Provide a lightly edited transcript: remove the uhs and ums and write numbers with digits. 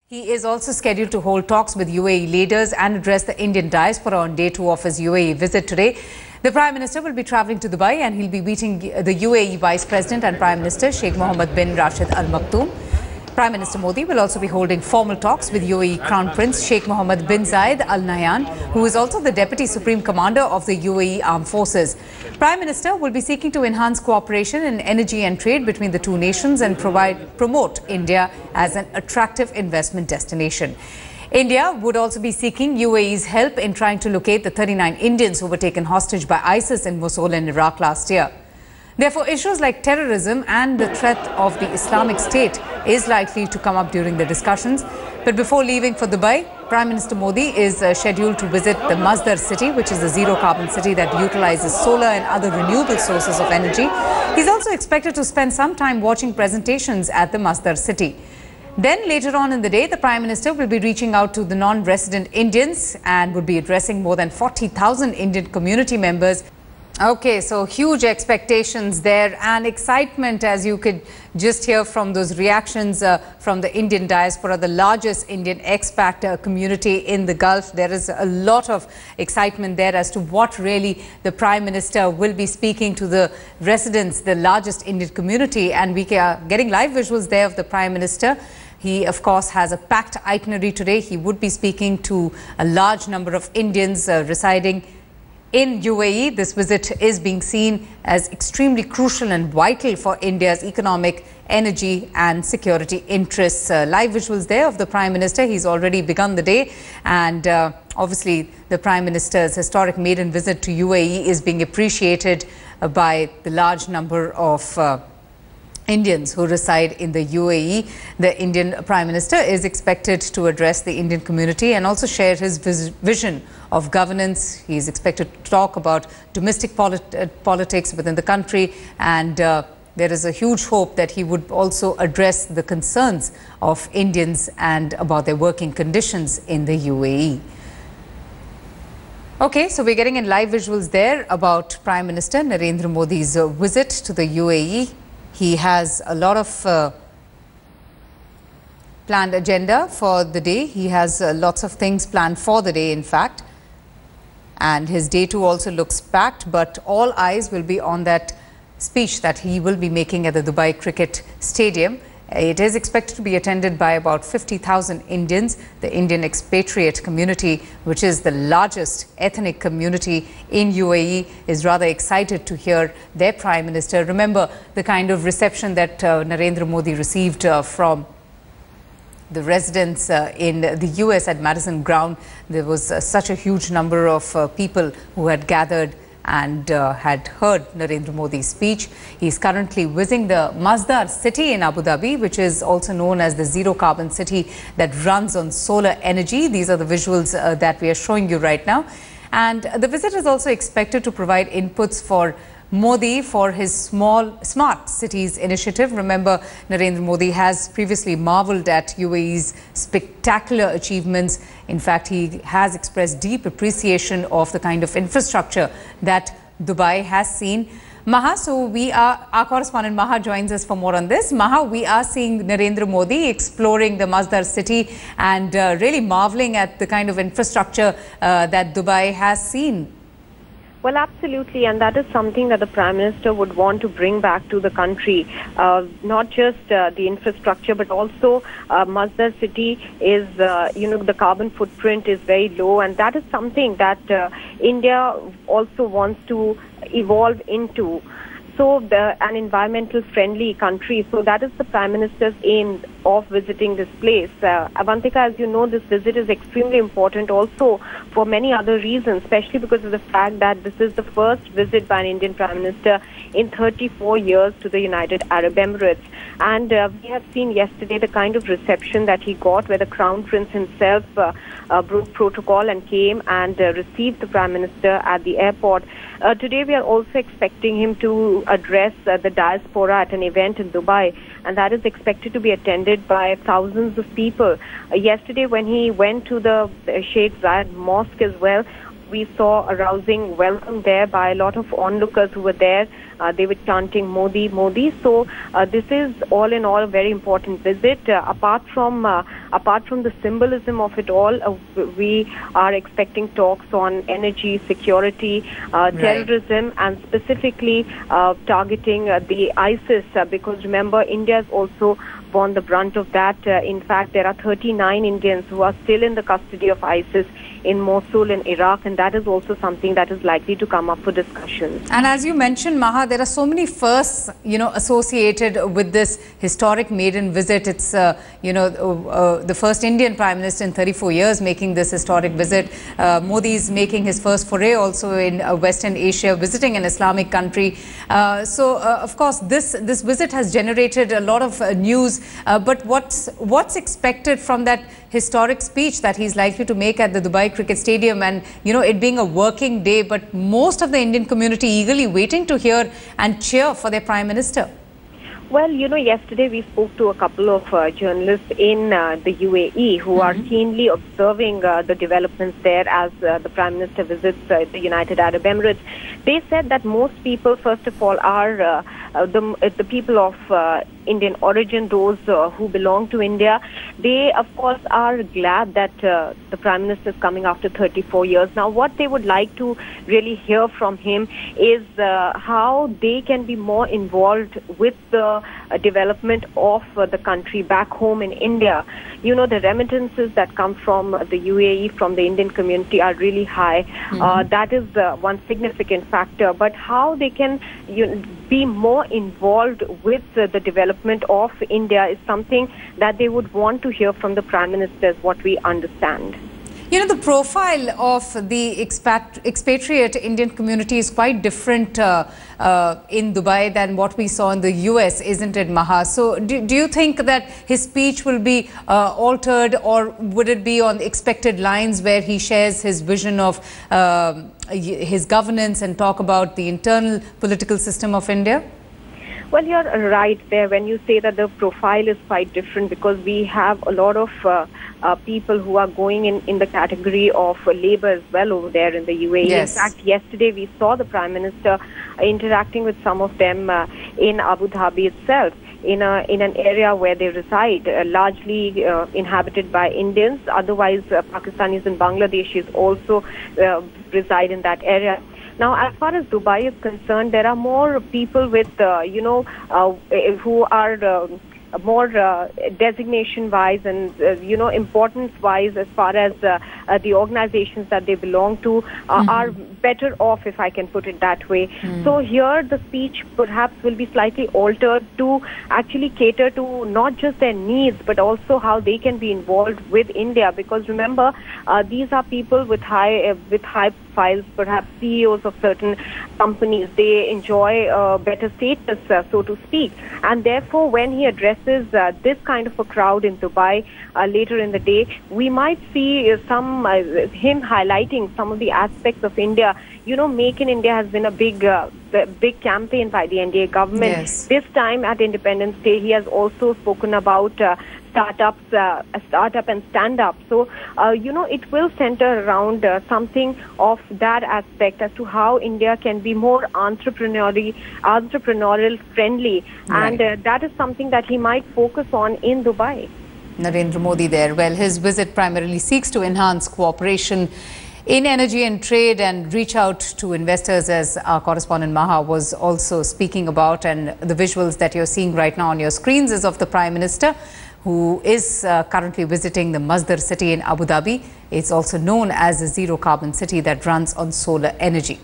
He is also scheduled to hold talks with UAE leaders and address the Indian diaspora on day 2 of his UAE visit today. The Prime Minister will be travelling to Dubai and he'll be meeting the UAE Vice President and Prime Minister Sheikh Mohammed bin Rashid Al Maktoum. Prime Minister Modi will also be holding formal talks with UAE Crown Prince Sheikh Mohammed bin Zayed Al Nahyan, who is also the Deputy Supreme Commander of the UAE Armed Forces. Prime Minister will be seeking to enhance cooperation in energy and trade between the two nations and promote India as an attractive investment destination. India would also be seeking UAE's help in trying to locate the 39 Indians who were taken hostage by ISIS in Mosul in Iraq last year. Therefore, issues like terrorism and the threat of the Islamic State is likely to come up during the discussions. But before leaving for Dubai, Prime Minister Modi is scheduled to visit the Masdar city, which is a zero-carbon city that utilizes solar and other renewable sources of energy. He's also expected to spend some time watching presentations at the Masdar city. Then later on in the day, the Prime Minister will be reaching out to the non-resident Indians and would be addressing more than 40,000 Indian community members. Okay, so huge expectations there and excitement, as you could just hear from those reactions from the Indian diaspora, the largest Indian expat community in the Gulf. There is a lot of excitement there as to what really the Prime Minister will be speaking to the residents, the largest Indian community. And we are getting live visuals there of the Prime Minister. He, of course, has a packed itinerary today. He would be speaking to a large number of Indians residing in UAE. This visit is being seen as extremely crucial and vital for India's economic, energy and security interests. Live visuals there of the Prime Minister. He's already begun the day, and obviously the Prime Minister's historic maiden visit to UAE is being appreciated by the large number of Indians who reside in the UAE. The Indian Prime Minister is expected to address the Indian community and also share his vision of governance. He is expected to talk about domestic politics within the country, and there is a huge hope that he would also address the concerns of Indians and about their working conditions in the UAE. Okay, so we're getting in live visuals there about Prime Minister Narendra Modi's visit to the UAE. He has a lot of planned agenda for the day. He has lots of things planned for the day, in fact. And his day 2 also looks packed, but all eyes will be on that speech that he will be making at the Dubai Cricket Stadium. It is expected to be attended by about 50,000 Indians. The Indian expatriate community, which is the largest ethnic community in UAE, is rather excited to hear their Prime Minister. Remember the kind of reception that Narendra Modi received from the residents in the US at Madison Ground. There was such a huge number of people who had gathered and had heard Narendra Modi's speech. He is currently visiting the Masdar city in Abu Dhabi, which is also known as the zero-carbon city that runs on solar energy. These are the visuals that we are showing you right now. And the visit is also expected to provide inputs for Modi for his smart cities initiative. Remember, Narendra Modi has previously marvelled at UAE's spectacular achievements. In fact, he has expressed deep appreciation of the kind of infrastructure that Dubai has seen. Maha, so our correspondent Maha joins us for more on this. Maha, we are seeing Narendra Modi exploring the Masdar city and really marvelling at the kind of infrastructure that Dubai has seen. Well, absolutely, and that is something that the Prime Minister would want to bring back to the country. Not just the infrastructure, but also Masdar city is, the carbon footprint is very low, and that is something that India also wants to evolve into. So an environmental friendly country. So that is the Prime Minister's aim of visiting this place. Avantika, as you know, this visit is extremely important also for many other reasons, especially because of the fact that this is the first visit by an Indian Prime Minister in 34 years to the United Arab Emirates. And we have seen yesterday the kind of reception that he got, where the Crown Prince himself broke protocol and came and received the Prime Minister at the airport. Today we are also expecting him to address the diaspora at an event in Dubai, and that is expected to be attended by thousands of people. Yesterday when he went to the Sheikh Zayed Mosque as well, we saw a rousing welcome there by a lot of onlookers who were there. They were chanting Modi, Modi. So this is all in all a very important visit. Apart from the symbolism of it all, we are expecting talks on energy, security, terrorism, and specifically targeting the ISIS. Because remember, India has also borne the brunt of that. In fact, there are 39 Indians who are still in the custody of ISIS in Mosul in Iraq, and that is also something that is likely to come up for discussion. And as you mentioned, Maha, there are so many firsts, associated with this historic maiden visit. It's, the first Indian Prime Minister in 34 years making this historic visit. Modi is making his first foray also in Western Asia, visiting an Islamic country. Of course, this visit has generated a lot of news. But what's expected from that historic speech that he's likely to make at the Dubai Cricket Stadium, and it being a working day, but most of the Indian community eagerly waiting to hear and cheer for their Prime Minister? Well, yesterday we spoke to a couple of journalists in the UAE who are keenly observing the developments there as the Prime Minister visits the United Arab Emirates. They said that most people, first of all, are the people of Indian origin, those who belong to India. They, of course, are glad that the Prime Minister is coming after 34 years. Now, what they would like to really hear from him is how they can be more involved with the development of the country back home in India. The remittances that come from the UAE, from the Indian community, are really high. That is one significant factor. But how they can be more involved with the development of India is something that they would want to hear from the Prime Minister, is what we understand. The profile of the expatriate Indian community is quite different in Dubai than what we saw in the US, isn't it, Maha? So do you think that his speech will be altered, or would it be on expected lines where he shares his vision of his governance and talk about the internal political system of India? Well, you're right there when you say that the profile is quite different, because we have a lot of people who are going in the category of labor as well over there in the UAE. Yes. In fact, yesterday we saw the Prime Minister interacting with some of them in Abu Dhabi itself, in an area where they reside, largely inhabited by Indians. Otherwise, Pakistanis and Bangladeshis also reside in that area. Now, as far as Dubai is concerned, there are more people with, who are more designation-wise and, importance-wise, as far as the organizations that they belong to are better off, if I can put it that way. So here the speech perhaps will be slightly altered to actually cater to not just their needs, but also how they can be involved with India. Because remember, these are people with high profiles, perhaps CEOs of certain companies. They enjoy better status, so to speak. And therefore, when he addresses this kind of a crowd in Dubai later in the day, we might see him highlighting some of the aspects of India. Make in India has been a big campaign by the NDA government. Yes. This time at Independence Day, he has also spoken about startup and stand-up. So, it will center around something of that aspect as to how India can be more entrepreneurial friendly. Right. And that is something that he might focus on in Dubai. Narendra Modi there. Well, his visit primarily seeks to enhance cooperation in energy and trade and reach out to investors, as our correspondent Maha was also speaking about. And the visuals that you're seeing right now on your screens is of the Prime Minister, who is currently visiting the Masdar city in Abu Dhabi. It's also known as a zero-carbon city that runs on solar energy.